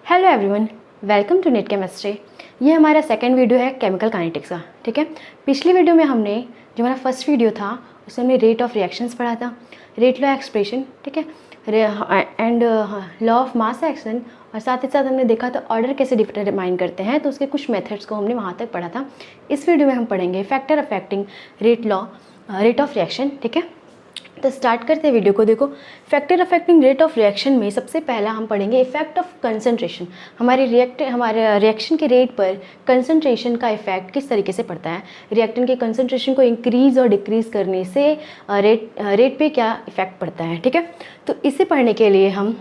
Hello everyone, welcome to NET chemistry. ये हमारा second video है केमिकल काइनेटिक्स का। ठीक है, पिछली वीडियो में हमने जो हमारा फर्स्ट वीडियो था उसमें हमने रेट ऑफ रिएक्शंस पढ़ा था, रेट लॉ एक्सप्रेशन, ठीक है, and law of mass action, और साथ ही साथ हमने देखा था ऑर्डर कैसे डिटरमाइन करते हैं, तो उसके कुछ मेथड्स को हमने वहाँ तक पढ़ा था। इस वीडियो में हम पढ़ेंगे factor affecting rate of reaction. ठीक है, तो स्टार्ट करते हैं वीडियो को। देखो, factor affecting rate of reaction में सबसे पहला हम पढ़ेंगे इफेक्ट ऑफ कंसंट्रेशन। हमारे रिएक्शन के रेट पर कंसंट्रेशन का इफेक्ट किस तरीके से पड़ता है, रिएक्टेंट के कंसंट्रेशन को इंक्रीज़ और डिक्रीज़ करने से रेट पे क्या इफेक्ट पड़ता है। ठीक है, तो इसे पढ़ने के लिए हम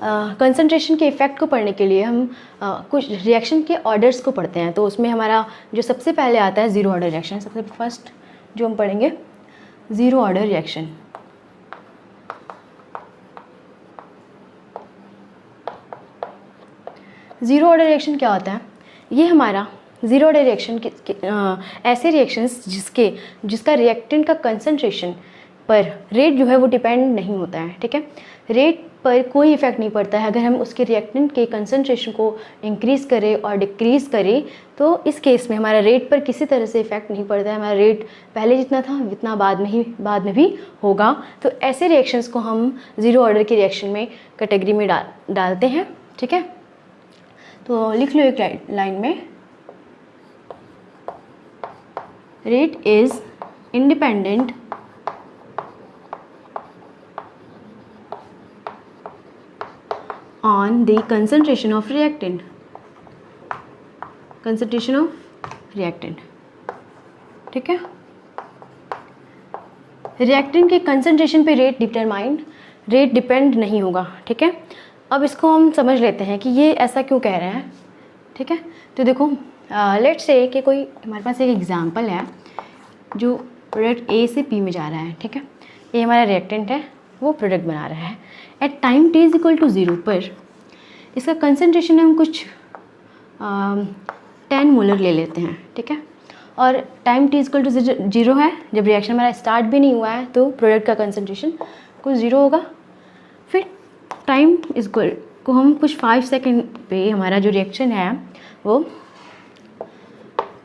कंसंट्रेशन के इफेक्ट को पढ़ने के लिए हम कुछ रिएक्शन के ऑर्डर्स को पढ़ते हैं। तो उसमें हमारा जो सबसे पहले आता है ज़ीरो ऑर्डर रिएक्शन। सबसे फर्स्ट जो हम पढ़ेंगे zero order reaction. Zero order reaction क्या होता है? ये हमारा ज़ीरो ऑर्डर रिएक्शन ऐसे रिएक्शंस जिसका रिएक्टेंट का कंसंट्रेशन पर रेट जो है वो डिपेंड नहीं होता है। ठीक है, रेट पर कोई इफेक्ट नहीं पड़ता है। अगर हम उसके रिएक्टेंट के कंसंट्रेशन को इंक्रीज़ करें और डिक्रीज़ करें तो इस केस में हमारा रेट पर किसी तरह से इफेक्ट नहीं पड़ता है। हमारा रेट पहले जितना था उतना बाद में भी होगा। तो ऐसे रिएक्शंस को हम ज़ीरो ऑर्डर के रिएक्शन में कैटेगरी में डालते हैं। ठीक है, तो लिख लो एक लाइन में, rate is independent on the concentration of reactant। ठीक है, रिएक्टेंट के कंसंट्रेशन पे रेट डिपेंड नहीं होगा। ठीक है, अब इसको हम समझ लेते हैं कि ये ऐसा क्यों कह रहे हैं। ठीक है, तो देखो, लेट्स से कि कोई हमारे पास एक एग्जांपल है जो प्रोडक्ट ए से पी में जा रहा है। ठीक है, ये हमारा रिएक्टेंट है, वो प्रोडक्ट बना रहा है। At time t is equal to 0 पर इसका कंसंट्रेशन हम कुछ 10 मोलर ले लेते हैं। ठीक है, और time t is equal to 0 है, जब रिएक्शन हमारा स्टार्ट भी नहीं हुआ है तो प्रोडक्ट का कंसंट्रेशन कुछ 0 होगा। फिर टाइम इज इक्वल को हम कुछ 5 सेकेंड पे हमारा जो रिएक्शन है वो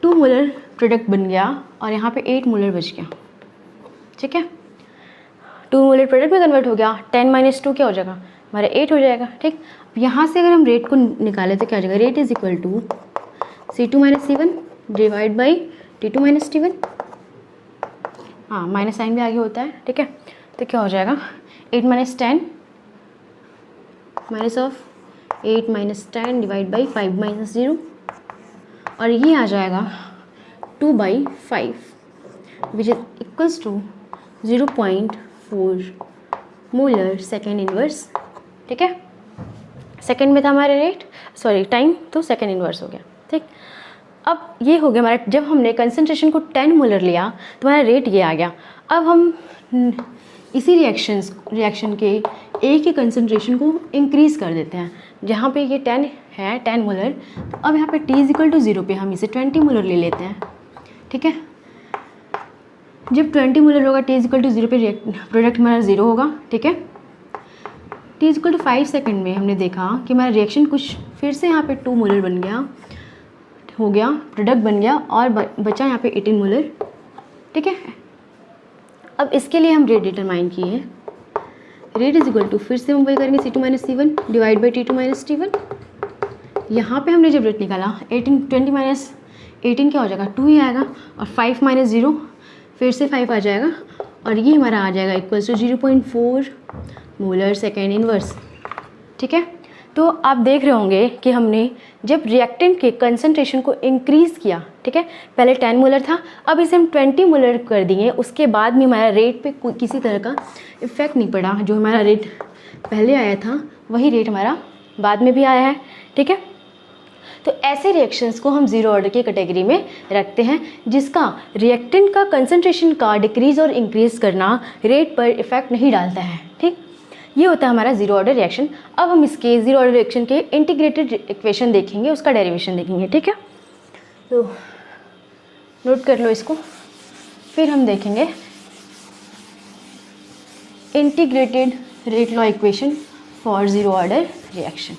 2 मोलर प्रोडक्ट बन गया और यहाँ पे 8 मोलर बच गया। ठीक है, 2 मोलर प्रोडक्ट में कन्वर्ट हो गया, 10 - 2 क्या हो जाएगा, हमारा 8 हो जाएगा। ठीक, यहाँ से अगर हम रेट को निकालें तो क्या हो जाएगा, rate is equal to C2 - C1 divide by T2 - T1। हाँ, माइनस साइन भी आगे होता है। ठीक है, तो क्या हो जाएगा, 8 - 10 माइनस ऑफ 8 - 10 डिवाइड बाई 5 - 0, और ये आ जाएगा 2/5 which is equals to 0.4 molar second inverse. ठीक है, सेकेंड में था हमारा टाइम, तो सेकेंड इनवर्स हो गया। ठीक, अब ये हो गया हमारा, जब हमने कंसंट्रेशन को 10 मोलर लिया तो हमारा रेट ये आ गया। अब हम इसी रिएक्शन के ए के कंसंट्रेशन को इंक्रीज़ कर देते हैं। जहाँ पे ये 10 है, 10 मोलर, तो अब यहाँ पे t इज इक्वल टू 0 पे हम इसे 20 मोलर ले लेते हैं। ठीक है, जब 20 मोलर होगा t इज इक्वल टू 0 पे प्रोडक्ट हमारा 0 होगा। ठीक है, t is equal to 5 second में हमने देखा कि हमारा रिएक्शन कुछ फिर से यहाँ पे 2 मोलर बन गया, हो गया, प्रोडक्ट बन गया और बचा यहाँ पे 18 मोलर। ठीक है, अब इसके लिए हम रेट डिटरमाइन किए। रेट इज इक्वल टू, फिर से हम वही करेंगे, C2 - C1 divide by T2 - T1। यहाँ पे हमने जब रेट निकाला 20 - 18 क्या हो जाएगा, 2 ही आएगा, और 5 - 0 फिर से 5 आ जाएगा, और ये हमारा आ जाएगा equals to 0.4 molar second inverse. ठीक है, तो आप देख रहे होंगे कि हमने जब रिएक्टेंट के कंसंट्रेशन को इंक्रीज़ किया, ठीक है, पहले 10 मोलर था, अब इसे हम 20 मोलर कर दिए, उसके बाद में हमारा रेट पे किसी तरह का इफेक्ट नहीं पड़ा। जो हमारा रेट पहले आया था वही रेट हमारा बाद में भी आया है। ठीक है, तो ऐसे रिएक्शंस को हम ज़ीरो ऑर्डर की कैटेगरी में रखते हैं जिसका रिएक्टेंट का कंसंट्रेशन का डिक्रीज़ और इंक्रीज़ करना रेट पर इफेक्ट नहीं डालता है। ठीक, ये होता है हमारा ज़ीरो ऑर्डर रिएक्शन। अब हम इसके ज़ीरो ऑर्डर रिएक्शन के इंटीग्रेटेड इक्वेशन देखेंगे, उसका डेरिवेशन देखेंगे। ठीक है, तो नोट कर लो इसको, फिर हम देखेंगे integrated rate law equation for zero order reaction.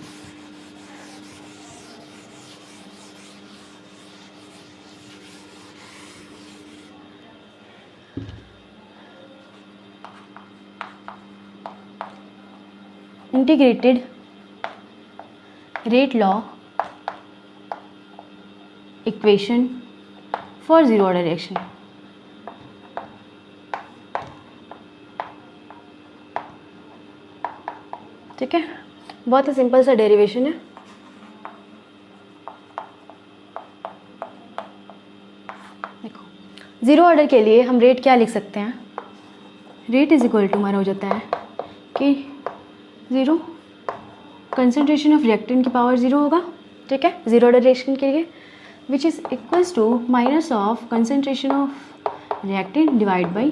Integrated rate law equation for zero order reaction. ठीक है, बहुत ही सिंपल सा डेरिवेशन है। देखो, जीरो ऑर्डर के लिए हम रेट क्या लिख सकते हैं, रेट इज इक्वल टू हमारा हो जाता है कि ज़ीरो कंसंट्रेशन ऑफ रिएक्टेंट की पावर ज़ीरो होगा। ठीक है, जीरो ऑर्डर रिएक्शन के लिए, which is equals to minus of concentration of reactant divide by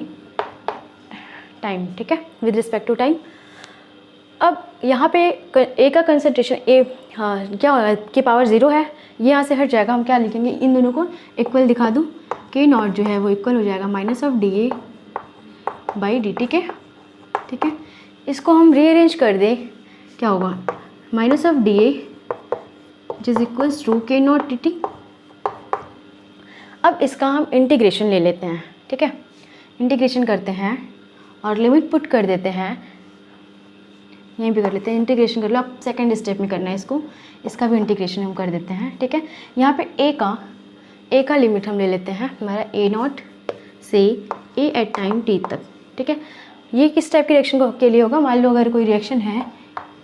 time. ठीक है, विद रिस्पेक्ट टू टाइम। अब यहाँ पे ए का कंसंट्रेशन ए, हाँ क्या होगा, की पावर ज़ीरो है, ये यहाँ से हट जाएगा। हम क्या लिखेंगे, इन दोनों को इक्वल दिखा दूँ, के नॉट जो है वो इक्वल हो जाएगा minus of D A by D T के। ठीक है, इसको हम रीअरेंज कर दें, क्या होगा, minus of D A which is equals to K naught D T. अब इसका हम इंटीग्रेशन ले लेते हैं। ठीक है, इंटीग्रेशन करते हैं और लिमिट पुट कर देते हैं, यहीं पे कर लेते हैं, इंटीग्रेशन कर लो। आप सेकंड स्टेप में करना है इसको, इसका भी इंटीग्रेशन हम कर देते हैं। ठीक है, यहाँ पे ए का लिमिट हम ले लेते हैं हमारा ए नॉट से ए एट टाइम टी तक। ठीक है, ये किस टाइप की रिएक्शन के लिए होगा, मान लो अगर कोई रिएक्शन है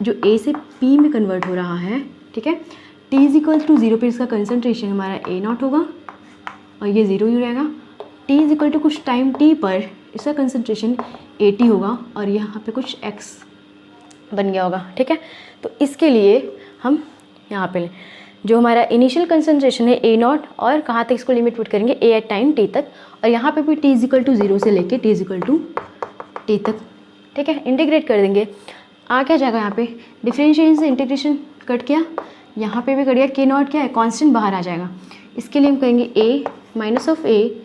जो ए से पी में कन्वर्ट हो रहा है। ठीक है, T is equal to zero पे इसका कंसनट्रेशन हमारा ए नॉट होगा और ये ज़ीरो ही रहेगा। टी इज इक्वल टू कुछ टाइम टी पर इसका कंसनट्रेशन ए टी होगा और यहाँ पे कुछ एक्स बन गया होगा। ठीक है, तो इसके लिए हम यहाँ पे जो हमारा इनिशियल कंसंट्रेशन है ए नॉट और कहाँ तक इसको लिमिट पुट करेंगे, ए एट टाइम टी तक, और यहाँ पे भी T is equal to zero से लेके T is equal to T तक। ठीक है, इंटीग्रेट कर देंगे, आ क्या जाएगा, यहाँ पे डिफरेंशिएशन से इंटीग्रेशन कट किया, यहाँ पे भी कट गया, के नॉट क्या है, कांस्टेंट बाहर आ जाएगा। इसके लिए हम कहेंगे A minus of A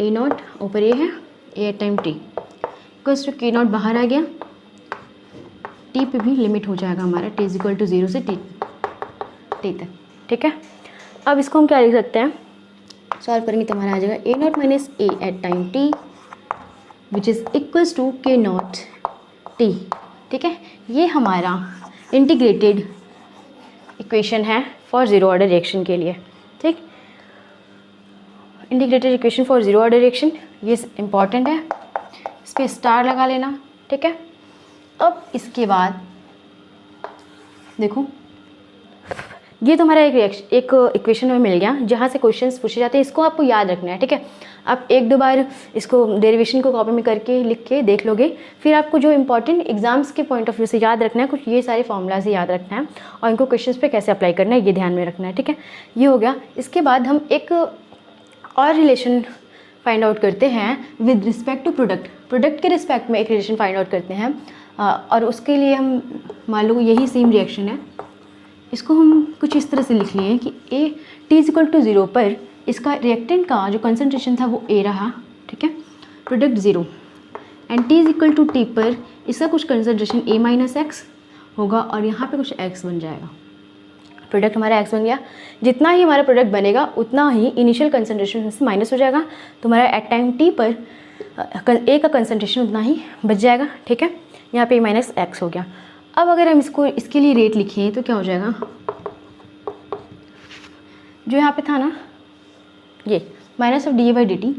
naught ऊपर ए है, A at time T equals to K naught बाहर आ गया, टी पे भी लिमिट हो जाएगा हमारा T is equal to zero से टी तक। ठीक है, अब इसको हम क्या लिख सकते हैं, सॉल्व करेंगे तो हमारा आ जाएगा A naught minus A at time T which is equals to K naught T. ठीक है, ये हमारा इंटीग्रेटेड इक्वेशन है फॉर ज़ीरो ऑर्डर रिएक्शन के लिए। ठीक, integrated equation for zero order reaction, ये इम्पॉर्टेंट है, इस पर स्टार लगा लेना। ठीक है, अब इसके बाद देखो, ये तो हमारा एक इक्वेशन में मिल गया जहाँ से क्वेश्चंस पूछे जाते हैं, इसको आपको याद रखना है। ठीक है, आप एक दो बार इसको डेरिवेशन को कॉपी में करके लिख के देख लोगे, फिर आपको जो इंपॉर्टेंट एग्जाम्स के पॉइंट ऑफ व्यू से याद रखना है, कुछ ये सारे फॉर्मूलाज से याद रखना है और इनको क्वेश्चंस पे कैसे अप्लाई करना है ये ध्यान में रखना है। ठीक है, ये हो गया। इसके बाद हम एक और रिलेशन फाइंड आउट करते हैं विद रिस्पेक्ट टू प्रोडक्ट के रिस्पेक्ट में एक रिलेशन फाइंड आउट करते हैं, और उसके लिए हम मान लो यही सेम रिएक्शन है, इसको हम कुछ इस तरह से लिख लिए कि A T is equal to zero पर इसका रिएक्टेंट का जो कंसंट्रेशन था वो ए रहा। ठीक है, product zero, and T is equal to T पर इसका कुछ कंसंट्रेशन ए माइनस एक्स होगा और यहाँ पे कुछ एक्स बन जाएगा। प्रोडक्ट हमारा एक्स बन गया, जितना ही हमारा प्रोडक्ट बनेगा उतना ही इनिशियल कंसंट्रेशन से माइनस हो जाएगा, तो हमारा एट टाइम टी पर ए का कंसंट्रेशन उतना ही बच जाएगा। ठीक है, यहाँ पे माइनस एक्स हो गया। अब अगर हम इसके लिए रेट लिखें तो क्या हो जाएगा, जो यहाँ पे था ना ये minus of D A by D T,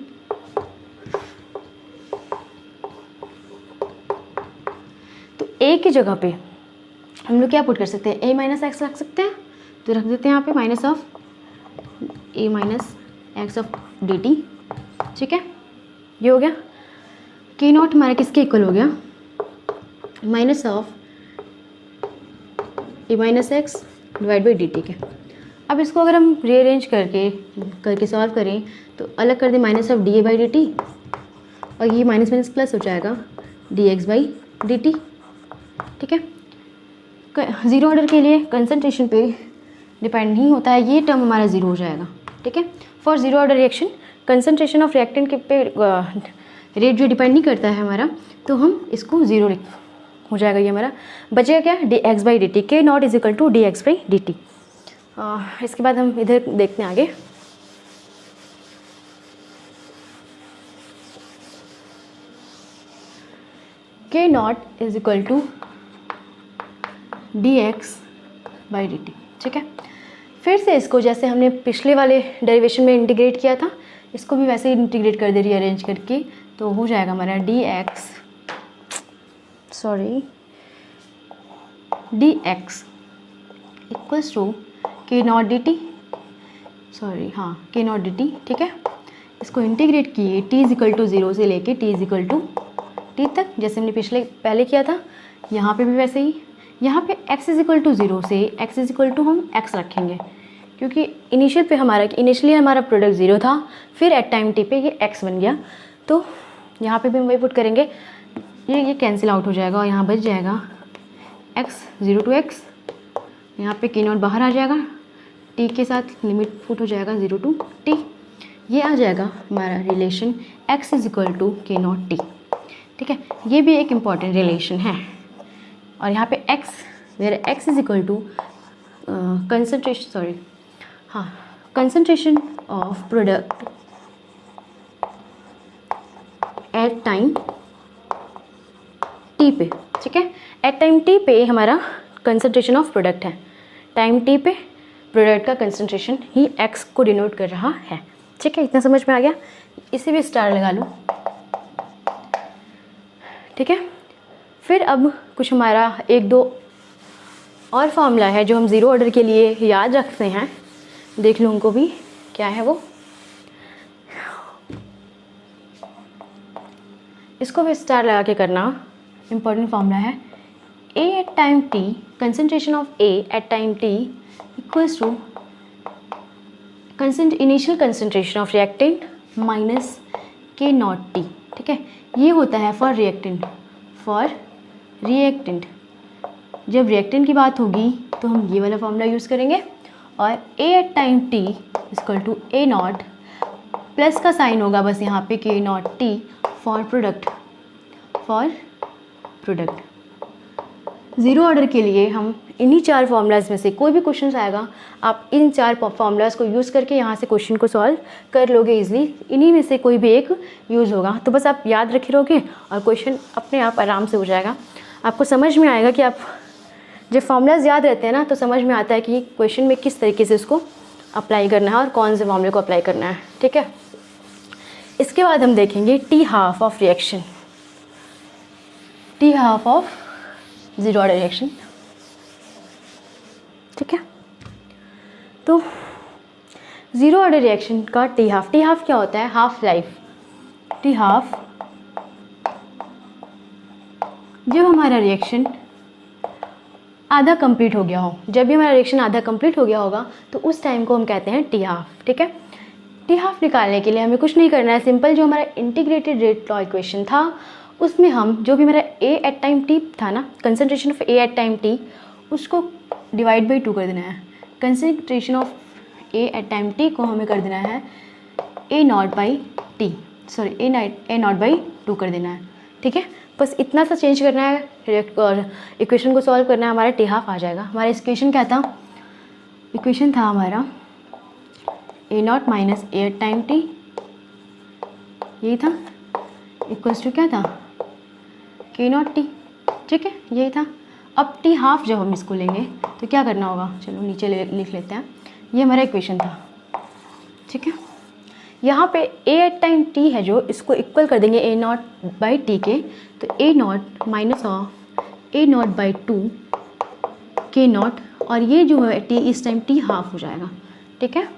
तो ए की जगह पे हम लोग क्या पुट कर सकते हैं, ए माइनस एक्स रख सकते हैं, तो रख देते हैं यहाँ पे minus of A minus x of D T. ठीक है, ये हो गया। के नॉट हमारा किसके इक्वल हो गया, minus of A minus x divide by D T के। अब इसको अगर हम रीअरेंज करके सॉल्व करें तो अलग कर दें minus of D A by D T, और ये माइनस माइनस प्लस हो जाएगा D X by D T. ठीक है, ज़ीरो ऑर्डर के लिए कंसंट्रेशन पे डिपेंड नहीं होता है, ये टर्म हमारा ज़ीरो हो जाएगा। ठीक है, for zero order reaction concentration of reactant के पे रेट जो डिपेंड नहीं करता है हमारा, तो हम इसको ज़ीरो हो जाएगा। ये हमारा बचेगा क्या, D X by D T, K naught is equal to D X by D T. इसके बाद हम इधर देखते हैं आगे, के naught is equal to dx/dt। ठीक है, फिर से इसको जैसे हमने पिछले वाले डेरिवेशन में इंटीग्रेट किया था, इसको भी वैसे ही इंटीग्रेट कर दे रीअरेंज करके, तो हो जाएगा हमारा dx equals to k0 dt। ठीक है, इसको इंटीग्रेट किए t=0 से लेके t तक, जैसे हमने पहले किया था। यहाँ पे भी वैसे ही, यहाँ पे x=0 से हम x रखेंगे, क्योंकि इनिशियली हमारा प्रोडक्ट 0 था, फिर एट टाइम t पे ये x बन गया, तो यहाँ पे भी हम वही पुट करेंगे, ये कैंसिल आउट हो जाएगा और यहाँ बच जाएगा x 0 to x, यहाँ पे k0 बाहर आ जाएगा, t के साथ लिमिट पुट हो जाएगा 0 to t, ये आ जाएगा हमारा रिलेशन x=k0 t। ठीक है, ये भी एक इम्पॉर्टेंट रिलेशन है। और यहाँ पे concentration of product at time t पे। ठीक है, एट टाइम t पे हमारा कंसंट्रेशन ऑफ प्रोडक्ट है, टाइम t पे प्रोडक्ट का कंसंट्रेशन ही x को डिनोट कर रहा है। ठीक है, इतना समझ में आ गया, इसे भी स्टार लगा लो। ठीक है, फिर अब कुछ हमारा 1-2 और फॉर्मूला है जो हम ज़ीरो ऑर्डर के लिए याद रखते हैं, देख लो उनको भी, क्या है वो, इसको भी स्टार लगा के करना। इम्पॉर्टेंट फॉर्मूला है A at time t, concentration of A at time t equals to initial concentration of reactant minus k0 t। ठीक है, ये होता है फॉर रिएक्टेंट। जब रिएक्टेंट की बात होगी तो हम ये वाला फॉर्मूला यूज़ करेंगे, और A at time t equal to A0 plus का साइन होगा बस यहाँ पे k0 t for product. Zero order के लिए हम इन्हीं 4 फार्मूलाज में से कोई भी क्वेश्चन आएगा, आप इन 4 फार्मूलाज को यूज़ करके यहाँ से क्वेश्चन को सॉल्व कर लोगे इजीली। इन्हीं में से कोई भी एक यूज़ होगा, तो बस आप याद रखे रहोगे और क्वेश्चन अपने आप आराम से हो जाएगा। आपको समझ में आएगा कि आप जब फार्मूलाज याद रहते हैं ना, तो समझ में आता है कि क्वेश्चन में किस तरीके से उसको अप्लाई करना है और कौन से फार्मूले को अप्लाई करना है। ठीक है, इसके बाद हम देखेंगे t half of reaction, t half of zero order reaction. ठीक है, तो ज़ीरो ऑर्डर रिएक्शन का t हाफ क्या होता है, हाफ लाइफ। t हाफ जब हमारा रिएक्शन आधा कंप्लीट हो गया हो, जब भी हमारा रिएक्शन आधा कंप्लीट हो गया होगा तो उस टाइम को हम कहते हैं t हाफ। ठीक है, t हाफ निकालने के लिए हमें कुछ नहीं करना है, सिंपल जो हमारा इंटीग्रेटेड रेट लॉ इक्वेशन था उसमें हम जो भी हमारा A एट टाइम t था ना, concentration of A at time t, उसको डिवाइड बाई 2 कर देना है। Concentration of A at time t को हमें कर देना है A0 बाई A0/2 कर देना है। ठीक है, बस इतना सा चेंज करना है और इक्वेशन को सॉल्व करना है, हमारा t हाफ आ जाएगा। हमारा इक्वेशन क्या था, इक्वेशन था हमारा A0 minus A at time t, यही था, इक्वल्स टू क्या था, k0 t। ठीक है, यही था। अब t हाफ जब हम इसको लेंगे तो क्या करना होगा, चलो नीचे लिख लेते हैं, ये हमारा इक्वेशन था। ठीक है, यहाँ पे a एट टाइम t है जो, इसको इक्वल कर देंगे A0/t के, तो A0 minus of A0/2 k0, और ये जो है t इस टाइम t हाफ हो जाएगा। ठीक है,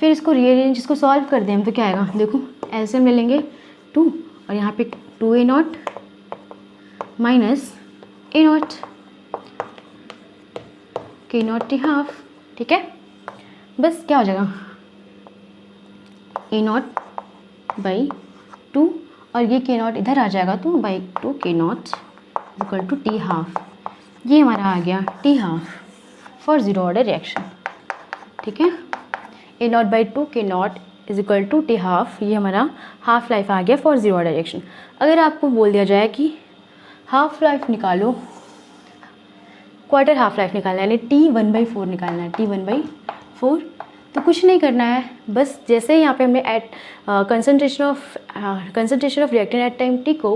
फिर इसको रीअरेंज, इसको सॉल्व कर दें हम तो क्या आएगा, देखो ऐसे में लेंगे 2 और यहाँ पे 2A0 minus A0 k0 t half. ठीक है, बस क्या हो जाएगा A0/2 और ये k0 इधर आ जाएगा तो /2 k0 equal to t half. ये हमारा आ गया t half for zero order reaction. ठीक है, A0/2 k0 is equal to t half, ये हमारा हाफ लाइफ आ गया फॉर ज़ीरो ऑर्डर रिएक्शन। अगर आपको बोल दिया जाए कि हाफ लाइफ निकालो, क्वार्टर हाफ लाइफ निकालना है, यानी t1/4 निकालना है, t1/4, तो कुछ नहीं करना है, बस जैसे यहाँ पे हमने concentration of reactant eight time t को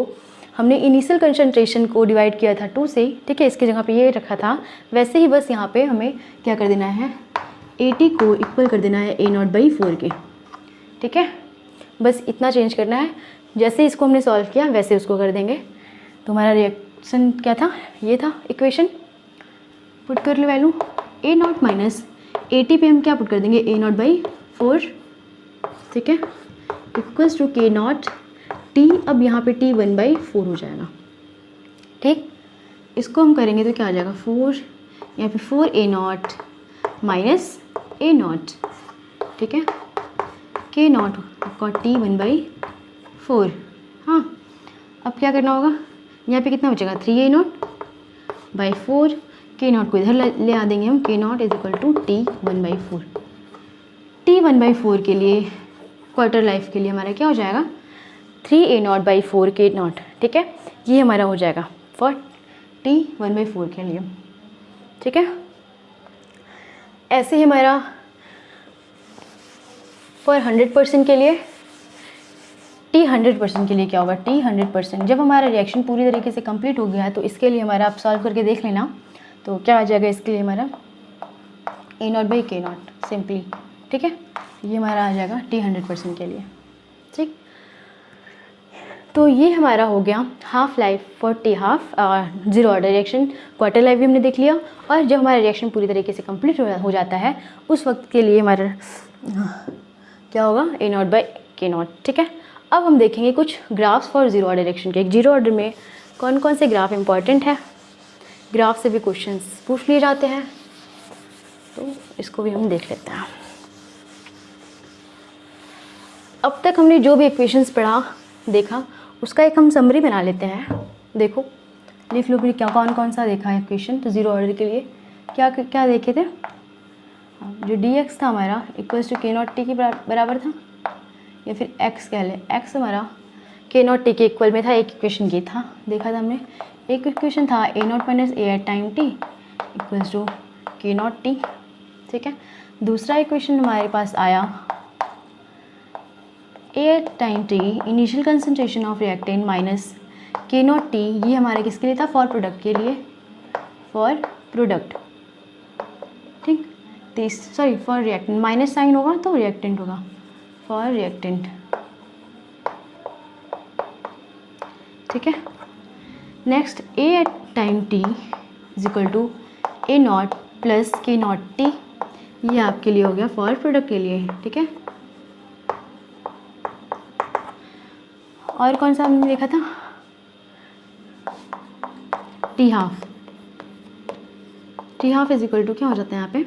हमने इनिशियल कंसंट्रेशन को डिवाइड किया था 2 से, ठीक है, इसकी जगह पे ये रखा था, वैसे ही बस यहाँ पे हमें क्या कर देना है, 80 को इक्वल कर देना है A0/4 के, ठीक है, बस इतना चेंज करना है। जैसे इसको हमने सॉल्व किया वैसे उसको कर देंगे। तो हमारा रिएक्शन क्या था, ये था इक्वेशन, पुट कर लो वैल्यू A0 माइनस 80 पे हम क्या पुट कर देंगे, A0/4, ठीक है, इक्वल्स टू K0 T, अब यहाँ पे T 1/4 हो जाएगा, ठीक। इसको हम करेंगे तो क्या आ जाएगा, 4, यहाँ पे 4A0 माइनस A0, ठीक है, K0 आपका T 1/4। हाँ, अब क्या करना होगा, यहाँ पे कितना बचेगा, 3A0/4, K0 को इधर ले आ देंगे हम, K0 is equal to T 1/4। T 1/4 के लिए क्वार्टर लाइफ के लिए हमारा क्या हो जाएगा, 3A0/4 K0, ठीक है, ये हमारा हो जाएगा फॉर T 1/4 के लिए, ठीक है। ऐसे ही हमारा फॉर 100% के लिए, T 100% के लिए क्या होगा, T 100%, जब हमारा रिएक्शन पूरी तरीके से कंप्लीट हो गया है तो इसके लिए हमारा आप सॉल्व करके देख लेना, तो क्या आ जाएगा इसके लिए हमारा A0/K0 सिंपली, ठीक है, ये हमारा आ जाएगा T 100% के लिए, ठीक। तो ये हमारा हो गया half life for T half, zero order reaction, quarter life भी हमने देख लिया, और जब हमारा रिएक्शन पूरी तरीके से कंप्लीट हो जाता है उस वक्त के लिए हमारा क्या होगा, A0/K0, ठीक है। अब हम देखेंगे कुछ graphs for zero order reaction के। जीरो ऑर्डर में कौन कौन से ग्राफ इंपॉर्टेंट है, ग्राफ से भी क्वेश्चंस पूछ लिए जाते हैं, तो इसको भी हम देख लेते हैं। अब तक हमने जो भी इक्वेशंस पढ़ा देखा उसका एक हम समरी बना लेते हैं। देखो लिख लो भी क्या कौन कौन सा देखा है इक्वेशन, तो जीरो ऑर्डर के लिए क्या क्या देखे थे, जो dx था हमारा इक्वल्स टू K0 T के बराबर था, या फिर x कह लें, x हमारा K0 T के इक्वल में था, एक इक्वेशन ये था देखा था हमने। एक इक्वेशन था A0 minus A time T equals to K0 T, ठीक है। दूसरा इक्वेशन हमारे पास आया A time T initial concentration of reactant minus K0 T, ये हमारे किसके लिए था, फॉर प्रोडक्ट के लिए, फॉर प्रोडक्ट, ठीक। Sorry for reactant, minus sign होगा तो रिएक्टेंट होगा, फॉर रिएक्टेंट, ठीक है। Next A time T is equal to A0 plus K0 T, ये आपके लिए हो गया फॉर प्रोडक्ट के लिए, ठीक है। और कौन सा हमने देखा था, T half, T half is equal to क्या हो जाता है यहाँ पे,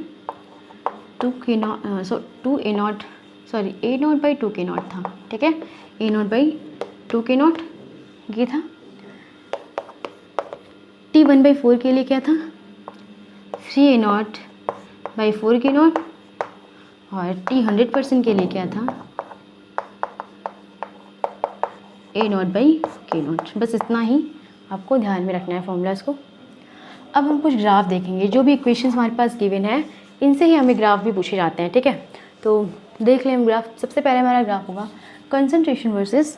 A0/2 K0 था, ठीक है, A0/2 K0 ये था। T 1/4 के लिए क्या था, 3A0/4 K0, और T 100% के लिए क्या था, A0/K0, बस इतना ही आपको ध्यान में रखना है फॉर्मूलाज को। अब हम कुछ ग्राफ देखेंगे, जो भी इक्वेशंस हमारे पास गिवन है इनसे ही हमें ग्राफ भी पूछे जाते हैं, ठीक है। तो देख लें हम ग्राफ। सबसे पहले हमारा ग्राफ होगा concentration versus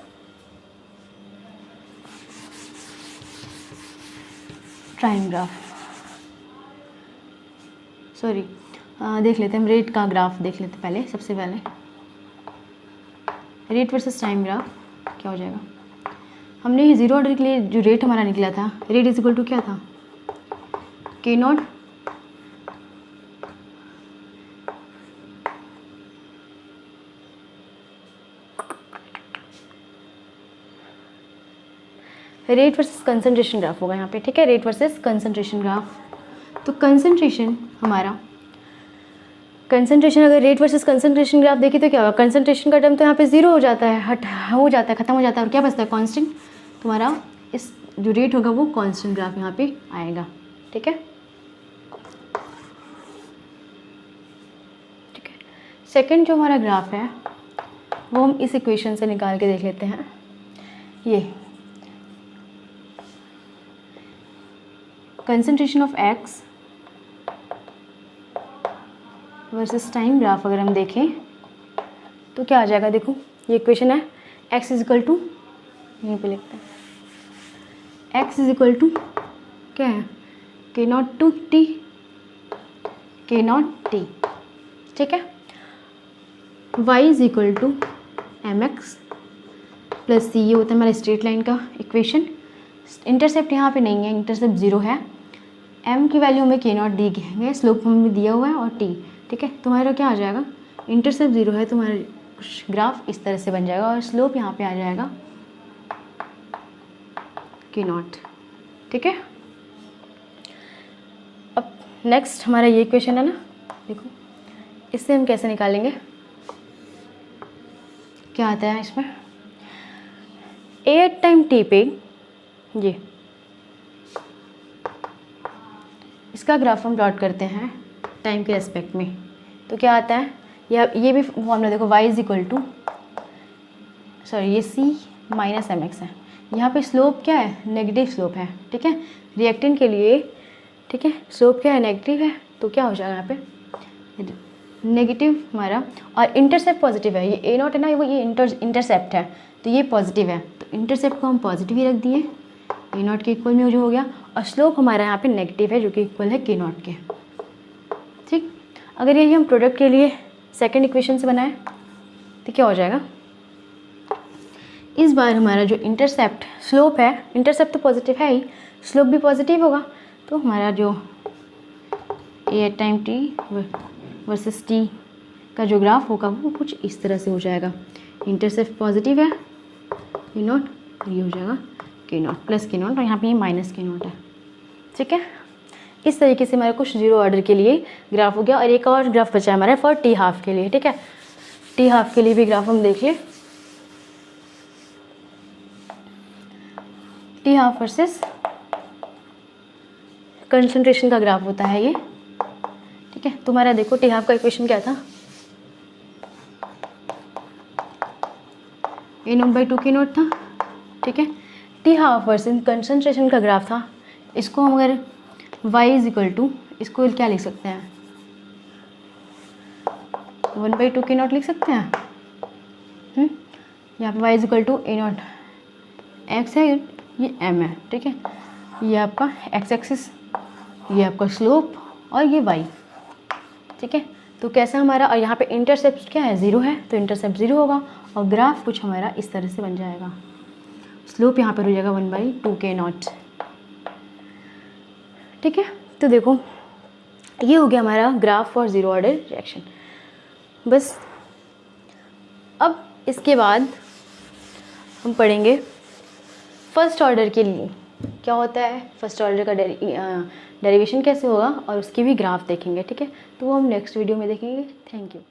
time graph, sorry देख लेते हैं, हम रेट का ग्राफ देख लेते हैं पहले। सबसे पहले रेट वर्सेस टाइम ग्राफ क्या हो जाएगा, हमने ये जीरो ऑर्डर के लिए जो रेट हमारा निकला था, रेट इज इक्वल टू क्या था, K0 rate versus concentration graph होगा यहाँ पे, ठीक है, रेट वर्सेस कंसंट्रेशन ग्राफ। तो कंसंट्रेशन हमारा, कंसंट्रेशन अगर रेट वर्सेस कंसंट्रेशन ग्राफ देखिए तो क्या होगा, कंसंट्रेशन का टर्म तो यहाँ पे जीरो हो जाता है, हो जाता है, खत्म हो जाता है, और क्या बचता है, कांस्टेंट। तुम्हारा इस जो रेट होगा वो कांस्टेंट ग्राफ यहाँ पे आएगा, ठीक है, ठीक है। सेकंड जो हमारा ग्राफ है वो हम इस इक्वेशन से निकाल के देख लेते हैं। ये concentration of x versus time graph अगर हम देखें तो क्या आ जाएगा, देखो ये इक्वेशन है, x इज इक्वल टू, यहीं पे लिखते हैं x इज इक्वल टू क्या है, K naught to T, K naught T, ठीक है। y is equal to M X plus C, ये होता है हमारा स्ट्रेट लाइन का इक्वेशन। इंटरसेप्ट यहाँ पे नहीं है, इंटरसेप्ट 0 है। m की वैल्यू हमें के नॉट दी गई है, स्लोप हमें दिया हुआ है और t, ठीक है। तुम्हारा क्या आ जाएगा, इंटरसेप्ट 0 है, तुम्हारा ग्राफ इस तरह से बन जाएगा और स्लोप यहाँ पे आ जाएगा के नॉट, ठीक है। अब नेक्स्ट हमारा ये इक्वेशन है ना, देखो इससे हम कैसे निकालेंगे, क्या आता है इसमें, एट टाइम टी पे ये इसका ग्राफ हम प्लॉट करते हैं टाइम के रेस्पेक्ट में, तो क्या आता है, ये भी फॉर्मूला देखो, y is equal to, sorry ये c माइनस एम एक्स है। यहाँ पे स्लोप क्या है, नेगेटिव स्लोप है, ठीक है, रिएक्टेंट के लिए, ठीक है। स्लोप क्या है, नेगेटिव है, तो क्या हो जाएगा यहाँ पे नेगेटिव हमारा, और इंटरसेप्ट पॉजिटिव है, ये ए नॉट है ना, वो ये इंटरसेप्ट है, तो ये पॉजिटिव है, तो इंटरसेप्ट को हम पॉजिटिव ही रख दिए, ए नॉट के इक्वल में जो हो गया, और स्लोप हमारा यहाँ पे नेगेटिव है जो कि इक्वल है के नॉट के, ठीक। अगर यही हम प्रोडक्ट के लिए सेकंड इक्वेशन से बनाएं तो क्या हो जाएगा, इस बार हमारा जो इंटरसेप्ट स्लोप है, इंटरसेप्ट तो पॉजिटिव है ही, स्लोप भी पॉजिटिव होगा, तो हमारा जो ए टाइम टी वर्सेस टी का जो ग्राफ होगा वो कुछ इस तरह से हो जाएगा, इंटरसेप्ट पॉजिटिव है के नॉट, ये हो जाएगा के नॉट प्लस के नॉट, और यहाँ पे ये माइनस के नॉट है, ठीक है। इस तरीके से हमारा कुछ जीरो ऑर्डर के लिए ग्राफ हो गया, और एक और ग्राफ बचा है हमारा फॉर टी हाफ के लिए, ठीक है। टी हाफ के लिए भी ग्राफ हम देख लें, टी हाफ वर्सेस कंसंट्रेशन का ग्राफ होता है ये, ठीक है। तुम्हारा देखो टी हाफ का इक्वेशन क्या था, ए नॉट बाई 2 के नॉट था, ठीक है। टी हाफ वर्सेस कंसंट्रेशन का ग्राफ था, इसको हम अगर y इज इक्वल टू, इसको क्या लिख सकते हैं, 1/2 के नॉट लिख सकते हैं, यहाँ पे y is equal to A naught X है, ये m है, ठीक है। ये आपका x एक्सिस, ये आपका स्लोप, और ये y, ठीक है। तो कैसा हमारा, और यहाँ पे इंटरसेप्ट क्या है, 0 है, तो इंटरसेप्ट 0 होगा, और ग्राफ कुछ हमारा इस तरह से बन जाएगा, स्लोप यहाँ पर हो जाएगा 1/2 के नॉट, ठीक है। तो देखो ये हो गया हमारा graph for zero order reaction. बस अब इसके बाद हम पढ़ेंगे फर्स्ट ऑर्डर के लिए क्या होता है, फर्स्ट ऑर्डर का डेरिवेशन कैसे होगा, और उसकी भी ग्राफ देखेंगे, ठीक है। तो वो हम नेक्स्ट वीडियो में देखेंगे। Thank you.